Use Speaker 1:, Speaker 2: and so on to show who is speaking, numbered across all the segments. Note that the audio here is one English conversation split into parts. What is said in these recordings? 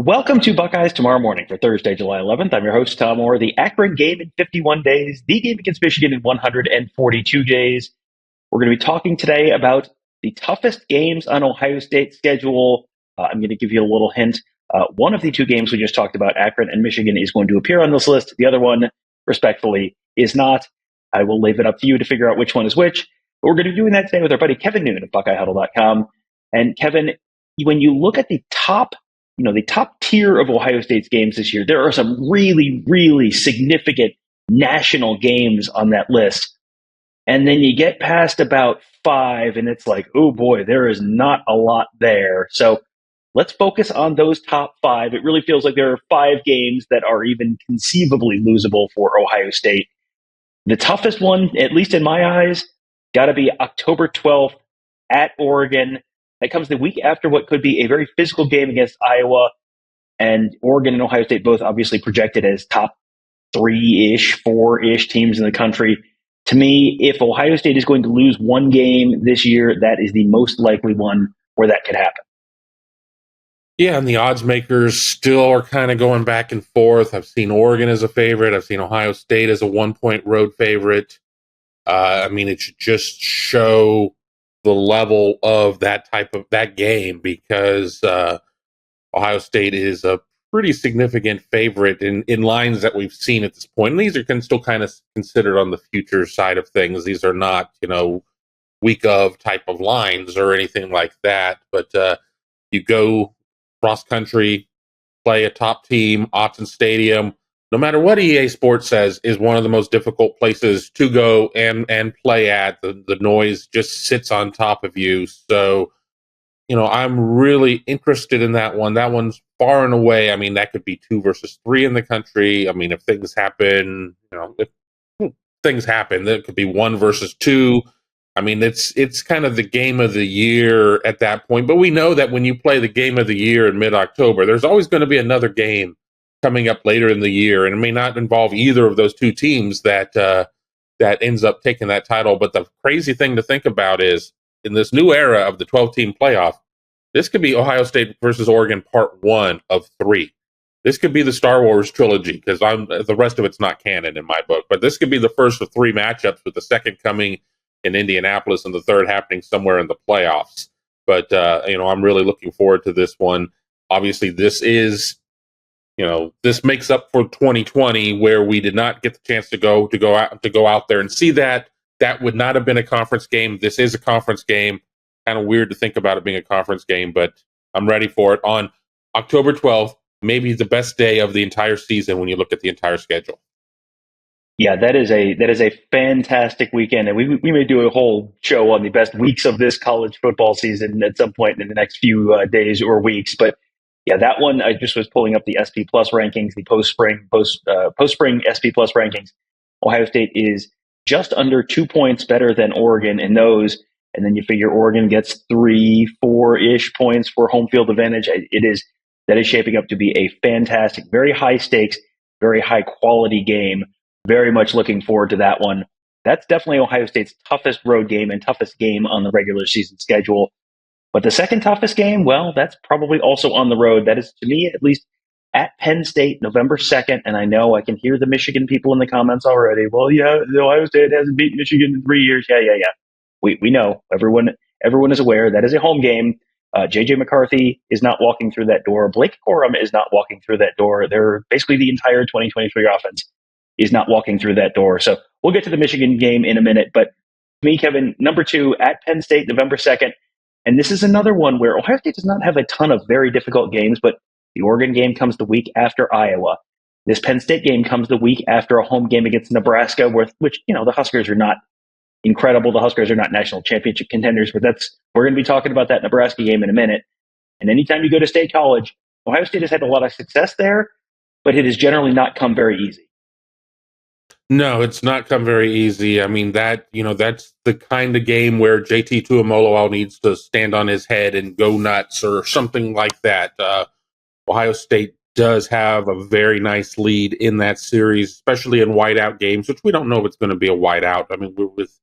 Speaker 1: Welcome to Buckeyes Tomorrow Morning for Thursday, July 11th. I'm your host, Tom Orr. The Akron game in 51 days, the game against Michigan in 142 days. We're going to be talking today about the toughest games on Ohio State's schedule. I'm going to give you a little hint. One of the two games we just talked about, Akron and Michigan, is going to appear on this list. The other one, respectfully, is not. I will leave it up to you to figure out which one is which. But we're going to be doing that today with our buddy Kevin Noon of BuckeyeHuddle.com. And Kevin, when you look at the top tier of Ohio State's games this year, there are some really, really significant national games on that list. And then you get past about five, and it's like, oh boy, there is not a lot there. So let's focus on those top five. It really feels like there are five games that are even conceivably losable for Ohio State. The toughest one, at least in my eyes, got to be October 12th at Oregon. That comes the week after what could be a very physical game against Iowa. And Oregon and Ohio State both obviously projected as top three-ish, four-ish teams in the country. To me, if Ohio State is going to lose one game this year, that is the most likely one where that could happen.
Speaker 2: Yeah, and the odds makers still are kind of going back and forth. I've seen Oregon as a favorite. I've seen Ohio State as a 1-point road favorite. It should just show the level of that game because Ohio State is a pretty significant favorite in lines that we've seen at this point. And these are still kind of considered on the future side of things. These are not, week of type of lines or anything like that. But you go cross country, play a top team, Autzen Stadium. No matter what EA Sports says, is one of the most difficult places to go and play at. The noise just sits on top of you. So, I'm really interested in that one. That one's far and away. That could be 2 versus 3 in the country. If things happen, if things happen, that could be 1 versus 2. It's kind of the game of the year at that point. But we know that when you play the game of the year in mid-October, there's always going to be another game coming up later in the year, and it may not involve either of those two teams that ends up taking that title. But the crazy thing to think about is, in this new era of the 12-team playoff, this could be Ohio State versus Oregon part 1 of 3. This could be the Star Wars trilogy, because the rest of it's not canon in my book. But this could be the first of 3 matchups, with the second coming in Indianapolis and the third happening somewhere in the playoffs. But I'm really looking forward to this one. Obviously, this is, this makes up for 2020, where we did not get the chance to go out there and see that. That would not have been a conference game. This is a conference game. Kind of weird to think about it being a conference game, but I'm ready for it. On October 12th, maybe the best day of the entire season when you look at the entire schedule.
Speaker 1: Yeah, that is a fantastic weekend, and we may do a whole show on the best weeks of this college football season at some point in the next few days or weeks. But yeah, that one, I just was pulling up the SP Plus rankings, the post-spring SP Plus rankings. Ohio State is just under 2 points better than Oregon in those. And then you figure Oregon gets 3-4-ish points for home field advantage. That is shaping up to be a fantastic, very high stakes, very high quality game. Very much looking forward to that one. That's definitely Ohio State's toughest road game and toughest game on the regular season schedule. But the second toughest game, well, that's probably also on the road. That is, to me, at least, at Penn State, November 2nd. And I know I can hear the Michigan people in the comments already. Well, yeah, Ohio State hasn't beaten Michigan in 3 years. Yeah. We know. Everyone is aware that is a home game. J.J. McCarthy is not walking through that door. Blake Corum is not walking through that door. They're basically the entire 2023 offense is not walking through that door. So we'll get to the Michigan game in a minute. But to me, Kevin, number 2 at Penn State, November 2nd. And this is another one where Ohio State does not have a ton of very difficult games, but the Oregon game comes the week after Iowa. This Penn State game comes the week after a home game against Nebraska, which the Huskers are not incredible. The Huskers are not national championship contenders, but we're going to be talking about that Nebraska game in a minute. And anytime you go to State College, Ohio State has had a lot of success there, but it has generally not come very easy.
Speaker 2: No, it's not come very easy. That's the kind of game where JT Tuimoloau needs to stand on his head and go nuts or something like that. Ohio State does have a very nice lead in that series, especially in whiteout games, which we don't know if it's going to be a whiteout. With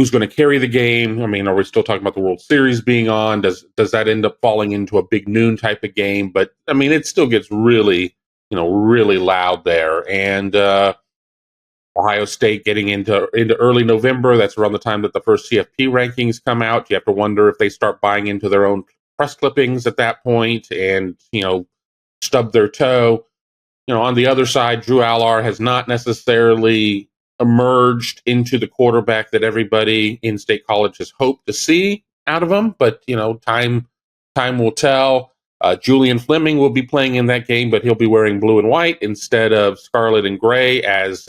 Speaker 2: who's going to carry the game? I mean, are we still talking about the World Series being on? Does that end up falling into a big noon type of game? But I mean, it still gets really, really loud there. And Ohio State getting into early November. That's around the time that the first CFP rankings come out. You have to wonder if they start buying into their own press clippings at that point and, stub their toe. On the other side, Drew Allar has not necessarily emerged into the quarterback that everybody in State College has hoped to see out of him. But, time will tell. Julian Fleming will be playing in that game, but he'll be wearing blue and white instead of scarlet and gray as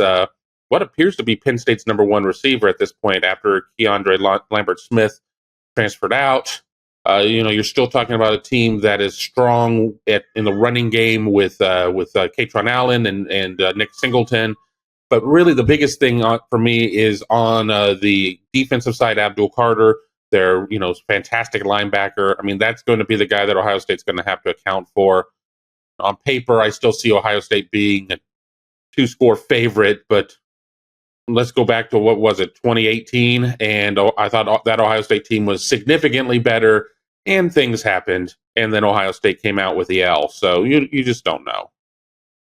Speaker 2: what appears to be Penn State's number one receiver at this point after Keandre Lambert-Smith transferred out. You're still talking about a team that is strong in the running game with Katron Allen and Nick Singleton. But really the biggest thing for me is on the defensive side, Abdul Carter, their fantastic linebacker. I mean, that's going to be the guy that Ohio State's going to have to account for. On paper, I still see Ohio State being a 2-score favorite, but let's go back to 2018, and I thought that Ohio State team was significantly better, and things happened, and then Ohio State came out with the L. So you just don't know.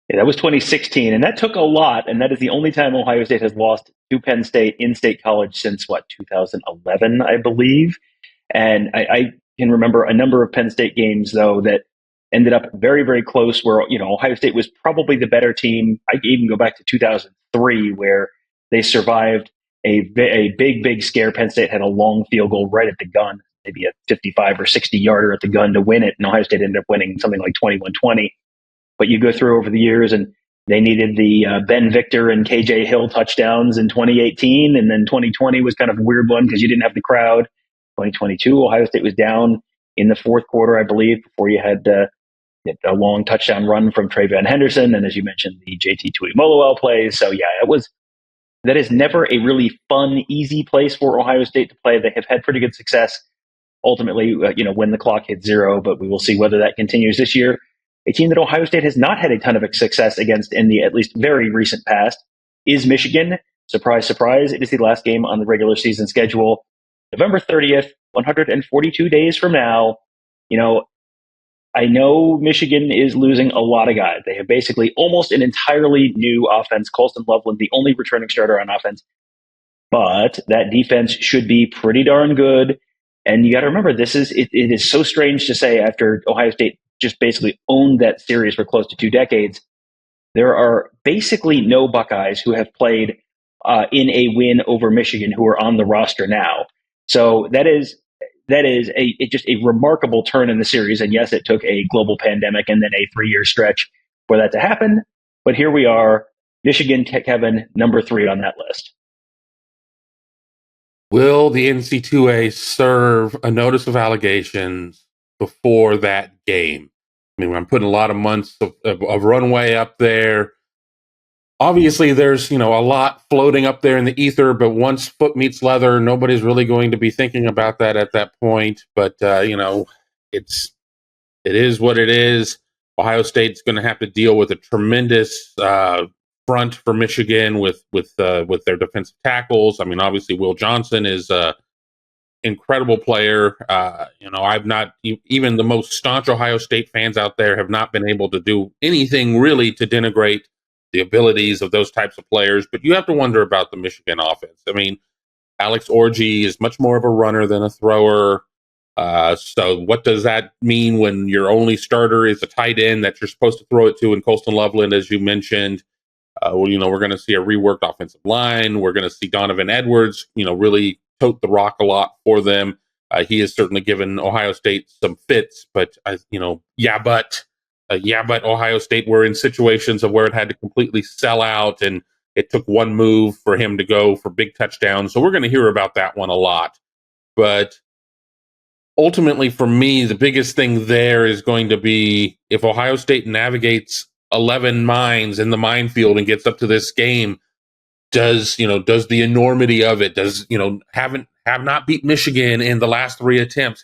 Speaker 1: Yeah, that was 2016, and that took a lot, and that is the only time Ohio State has lost to Penn State in State College since, 2011, I believe. And I can remember a number of Penn State games, though, that ended up very, very close where, Ohio State was probably the better team. I can even go back to 2003 where they survived a big scare. Penn State had a long field goal right at the gun, maybe a 55 or 60 yarder at the gun to win it. And Ohio State ended up winning something like 21-20. But you go through over the years and they needed the Ben Victor and KJ Hill touchdowns in 2018. And then 2020 was kind of a weird one because you didn't have the crowd. 2022, Ohio State was down in the fourth quarter, I believe, before you had a long touchdown run from Travion Henderson. And as you mentioned, the JT Tuimoloau plays. So yeah, that is never a really fun, easy place for Ohio State to play. They have had pretty good success ultimately, when the clock hits zero, but we will see whether that continues this year. A team that Ohio State has not had a ton of success against in the at least very recent past is Michigan. Surprise, surprise. It is the last game on the regular season schedule. November 30th, 142 days from now. I know Michigan is losing a lot of guys. They have basically almost an entirely new offense. Colston Loveland, the only returning starter on offense. But that defense should be pretty darn good. And you got to remember, it is so strange to say after Ohio State just basically owned that series for close to 2 decades. There are basically no Buckeyes who have played in a win over Michigan who are on the roster now. So that is just a remarkable turn in the series. And yes, it took a global pandemic and then a 3-year stretch for that to happen. But here we are, Michigan, Kevin, number 3 on that list.
Speaker 2: Will the NC2A serve a notice of allegations before that game? I mean, I'm putting a lot of months of runway up there. Obviously, there's, a lot floating up there in the ether, but once foot meets leather, nobody's really going to be thinking about that at that point. But, it is what it is. Ohio State's going to have to deal with a tremendous front for Michigan with their defensive tackles. I mean, obviously, Will Johnson is a incredible player. I've not, even the most staunch Ohio State fans out there have not been able to do anything really to denigrate the abilities of those types of players. But you have to wonder about the Michigan offense. I mean, Alex Orji is much more of a runner than a thrower. So what does that mean when your only starter is a tight end that you're supposed to throw it to in Colston Loveland, as you mentioned? We're going to see a reworked offensive line. We're going to see Donovan Edwards, really tote the rock a lot for them. He has certainly given Ohio State some fits, but but Ohio State were in situations of where it had to completely sell out, and it took one move for him to go for big touchdowns. So we're going to hear about that one a lot. But ultimately, for me, the biggest thing there is going to be if Ohio State navigates 11 mines in the minefield and gets up to this game, does the enormity of it, have not beat Michigan in the last 3 attempts,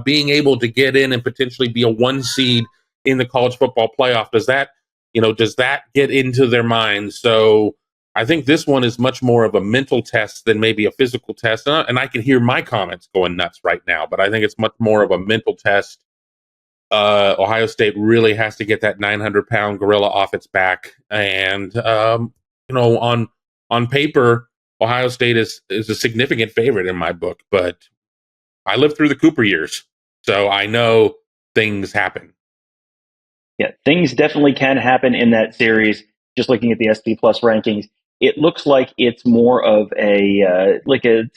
Speaker 2: being able to get in and potentially be a 1 seed in the college football playoff, does that get into their minds? So I think this one is much more of a mental test than maybe a physical test. And I can hear my comments going nuts right now, but I think it's much more of a mental test. Ohio State really has to get that 900-pound gorilla off its back. And, on paper, Ohio State is a significant favorite in my book, but I lived through the Cooper years, so I know things happen.
Speaker 1: Yeah, things definitely can happen in that series. Just looking at the SP Plus rankings, it looks like it's more of a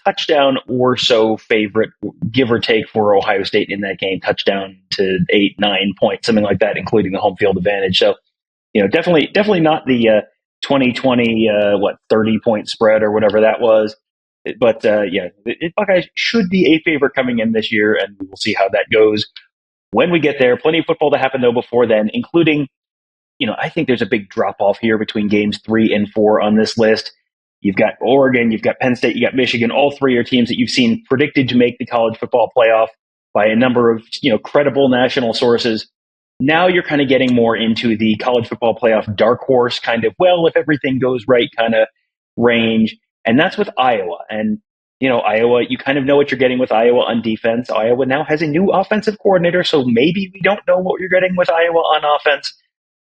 Speaker 1: touchdown or so favorite, give or take, for Ohio State in that game. Touchdown to 8-9 points, something like that, including the home field advantage. So, definitely not the 2020 30-point spread or whatever that was. But Buckeyes should be a favorite coming in this year, and we will see how that goes when we get there. Plenty of football to happen though before then, including, I think there's a big drop off here between games 3 and 4 on this list. You've got Oregon, you've got Penn State, you got Michigan. All three are teams that you've seen predicted to make the college football playoff by a number of, credible national sources. Now you're kind of getting more into the college football playoff dark horse kind of, well, if everything goes right kind of range. And that's with Iowa. And, Iowa, you kind of know what you're getting with Iowa on defense. Iowa now has a new offensive coordinator, so maybe we don't know what you're getting with Iowa on offense.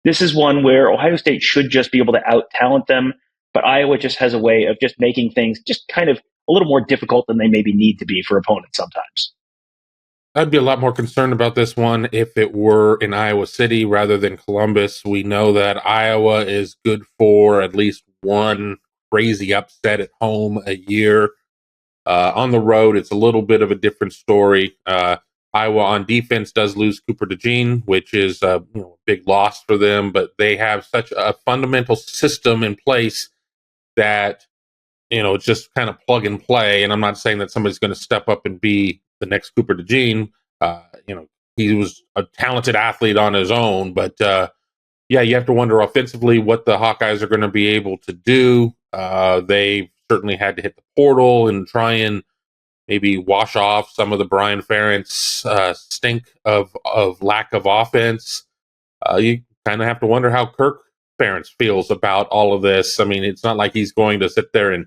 Speaker 1: This is one where Ohio State should just be able to out-talent them, but Iowa just has a way of just making things just kind of a little more difficult than they maybe need to be for opponents sometimes.
Speaker 2: I'd be a lot more concerned about this one if it were in Iowa City rather than Columbus. We know that Iowa is good for at least one crazy upset at home a year. On the road, it's a little bit of a different story. Iowa on defense does lose Cooper DeJean, which is a big loss for them, but they have such a fundamental system in place that, it's just kind of plug and play. And I'm not saying that somebody's going to step up and be the next Cooper DeJean. He was a talented athlete on his own, but you have to wonder offensively what the Hawkeyes are going to be able to do. They certainly had to hit the portal and try and maybe wash off some of the Brian Ferentz stink of lack of offense. You kind of have to wonder how Kirk Ferentz feels about all of this. I mean, it's not like he's going to sit there and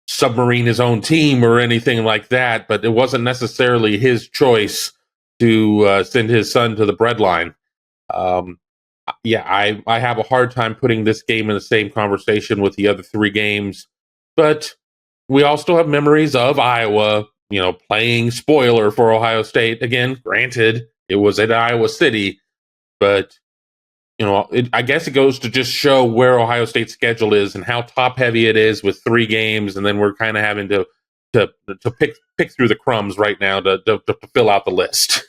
Speaker 2: submarine his own team or anything like that, but it wasn't necessarily his choice to send his son to the breadline. I have a hard time putting this game in the same conversation with the other three games, but we all still have memories of Iowa, playing spoiler for Ohio State. Again, granted, it was at Iowa City, but I guess it goes to just show where Ohio State's schedule is and how top heavy it is with 3 games, and then we're kind of having to pick through the crumbs right now to fill out the list.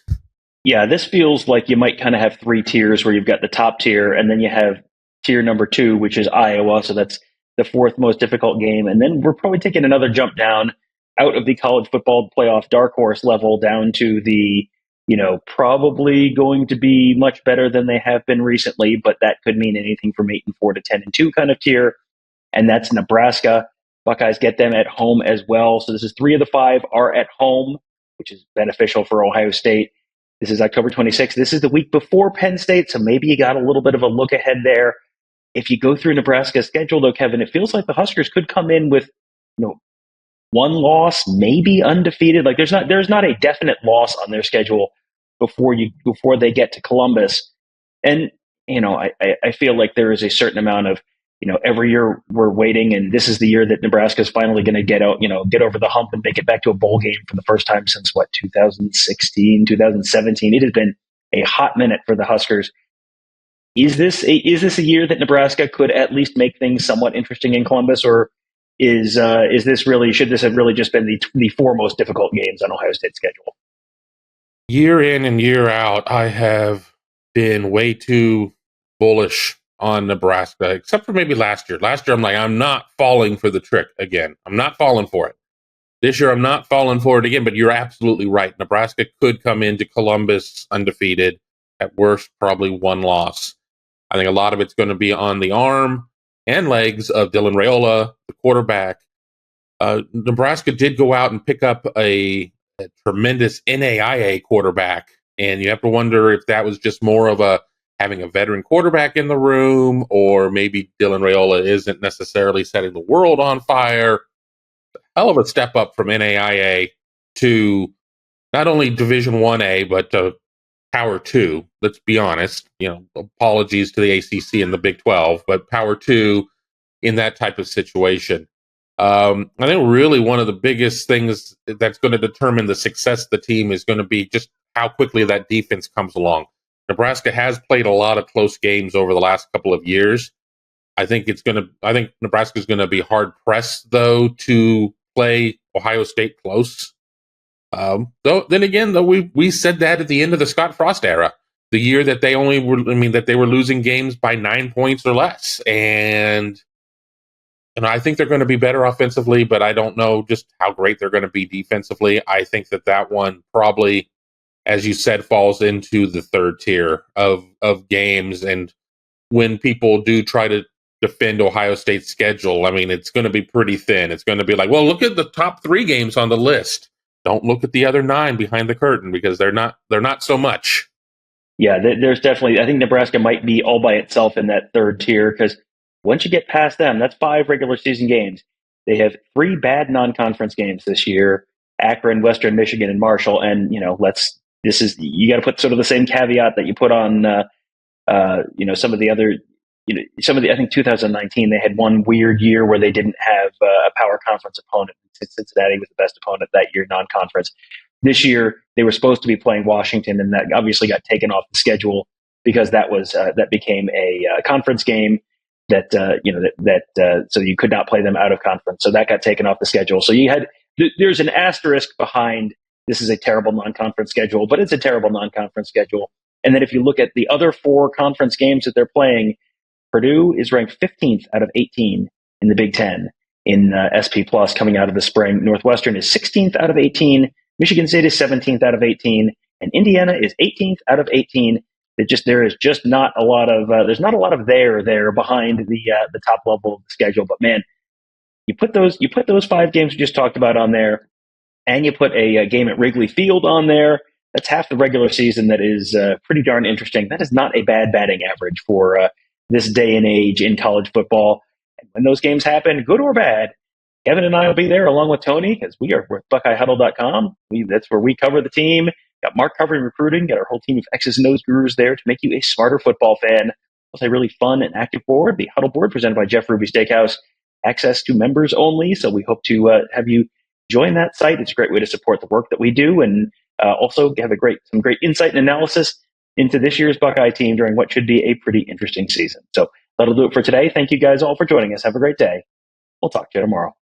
Speaker 1: Yeah, this feels like you might kind of have 3 tiers where you've got the top tier, and then you have tier number 2, which is Iowa. So that's the 4th most difficult game. And then we're probably taking another jump down out of the college football playoff dark horse level down to the, probably going to be much better than they have been recently, but that could mean anything from 8-4 to 10-2 kind of tier. And that's Nebraska. Buckeyes get them at home as well. So this is 3 of the 5 are at home, which is beneficial for Ohio State. This is October 26th. This is the week before Penn State, so maybe you got a little bit of a look ahead there. If you go through Nebraska's schedule, though, Kevin, it feels like the Huskers could come in with, 1 loss, maybe undefeated. Like there's not a definite loss on their schedule before they get to Columbus. And I feel like there is a certain amount of, every year we're waiting, and this is the year that Nebraska is finally going to get over the hump and make it back to a bowl game for the first time since 2016, 2017. It has been a hot minute for the Huskers. Is this a year that Nebraska could at least make things somewhat interesting in Columbus, or should this have really just been the 4 most difficult games on Ohio State's schedule?
Speaker 2: Year in and year out, I have been way too bullish on Nebraska, except for maybe last year. Last year, I'm like, I'm not falling for the trick again. I'm not falling for it. This year, I'm not falling for it again, but you're absolutely right. Nebraska could come into Columbus undefeated, at worst, probably 1 loss. I think a lot of it's going to be on the arm and legs of Dylan Raiola, the quarterback. Nebraska did go out and pick up a tremendous NAIA quarterback, and you have to wonder if that was just more of a having a veteran quarterback in the room, or maybe Dylan Raiola isn't necessarily setting the world on fire. Hell of a step up from NAIA to not only Division 1A, but Power 2. Let's be honest. Apologies to the ACC and the Big 12, but Power 2 in that type of situation. I think really one of the biggest things that's going to determine the success of the team is going to be just how quickly that defense comes along. Nebraska has played a lot of close games over the last couple of years. I think Nebraska is going to be hard pressed though to play Ohio State close. Then again, we said that at the end of the Scott Frost era, the year that they were losing games by 9 points or less, and I think they're going to be better offensively, but I don't know just how great they're going to be defensively. I think that one probably, as you said, falls into the third tier of games. And when people do try to defend Ohio State's schedule, it's going to be pretty thin. It's going to be like, well, look at the top 3 games on the list. Don't look at the other 9 behind the curtain, because they're not so much.
Speaker 1: Yeah, there's definitely, I think Nebraska might be all by itself in that third tier, because once you get past them, that's 5 regular season games. They have 3 bad non-conference games this year: Akron, Western Michigan, and Marshall. And you got to put sort of the same caveat that you put on some of the other. I think 2019 they had one weird year where they didn't have a power conference opponent. Cincinnati was the best opponent that year, non-conference. This year they were supposed to be playing Washington, and that obviously got taken off the schedule because that became a conference game so you could not play them out of conference. So that got taken off the schedule. So there's an asterisk behind this is a terrible non-conference schedule, but it's a terrible non-conference schedule. And then if you look at the other 4 conference games that they're playing, Purdue is ranked 15th out of 18 in the Big Ten in SP Plus coming out of the spring. Northwestern is 16th out of 18. Michigan State is 17th out of 18, and Indiana is 18th out of 18. There is just not a lot of there's not a lot of there behind the top level of the schedule. But man, you put those 5 games we just talked about on there, and you put a game at Wrigley Field on there. That's half the regular season. That is pretty darn interesting. That is not a bad batting average for this day and age in college football. And when those games happen, good or bad, Kevin and I will be there along with Tony, because we're at BuckeyeHuddle.com. That's where we cover the team. Got Mark covering recruiting. Got our whole team of X's and O's gurus there to make you a smarter football fan. Also a really fun and active board, the Huddle Board, presented by Jeff Ruby Steakhouse. Access to members only, so we hope to have you join that site. It's a great way to support the work that we do, and also have some great insight and analysis into this year's Buckeye team during what should be a pretty interesting season. So that'll do it for today. Thank you guys all for joining us. Have a great day. We'll talk to you tomorrow.